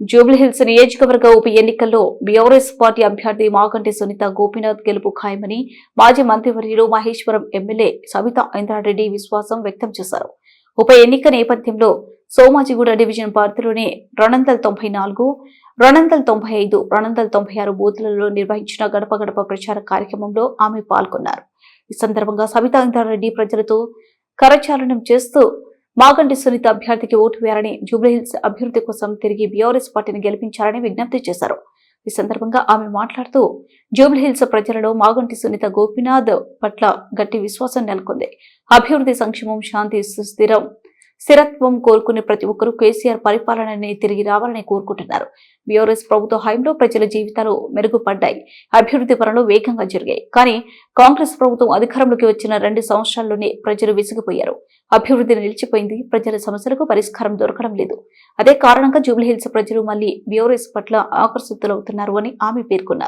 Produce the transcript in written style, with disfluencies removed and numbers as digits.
జూబ్లీహిల్స్ నియోజకవర్గ ఉప ఎన్నికల్లో బీఆర్ఎస్ పార్టీ అభ్యర్థి మాగంటి సునీత గోపీనాథ్ గెలుపు ఖాయమని మాజీ మంత్రివర్యులు మహేశ్వరం ఎమ్మెల్యే సబితా ఇంద్రారెడ్డి విశ్వాసం వ్యక్తం చేశారు. ఉప ఎన్నిక నేపథ్యంలో సోమాజిగూడ డివిజన్ పరిధిలోని 294, 295, 296 బూత్లలో నిర్వహించిన గడప గడప ప్రచార కార్యక్రమంలో ఆమె పాల్గొన్నారు. ఈ సందర్భంగా సబితా ఇంద్రారెడ్డి ప్రజలతో కరచాలనం చేస్తూ మాగంటి సునీత అభ్యర్థికి ఓటు వేయాలని, జూబ్లీహిల్స్ అభివృద్ధి కోసం తిరిగి బీఆర్ఎస్ పార్టీని గెలిపించాలని విజ్ఞప్తి చేశారు. ఈ సందర్భంగా ఆమె మాట్లాడుతూ జూబ్లీహిల్స్ ప్రజలలో మాగంటి సునీత గోపీనాథ్ పట్ల గట్టి విశ్వాసం నెలకొంది. అభివృద్ధి, సంక్షేమం, శాంతి, స్థిరత్వం కోరుకునే ప్రతి ఒక్కరూ కేసీఆర్ పరిపాలనని తిరిగి రావాలని కోరుకుంటున్నారు. బీఆర్ఎస్ ప్రభుత్వ హయాంలో ప్రజల జీవితాలు మెరుగుపడ్డాయి, అభివృద్ధి పనులు వేగంగా జరిగాయి. కానీ కాంగ్రెస్ ప్రభుత్వం అధికారంలోకి వచ్చిన 2 సంవత్సరాల్లోనే ప్రజలు విసిగిపోయారు. అభివృద్ధి నిలిచిపోయింది. ప్రజల సమస్యలకు పరిష్కారం దొరకడం లేదు. అదే కారణంగా జూబ్లీహిల్స్ ప్రజలు మళ్లీ బీఆర్ఎస్ పట్ల ఆకర్షితులవుతున్నారు అని ఆమె పేర్కొన్నారు.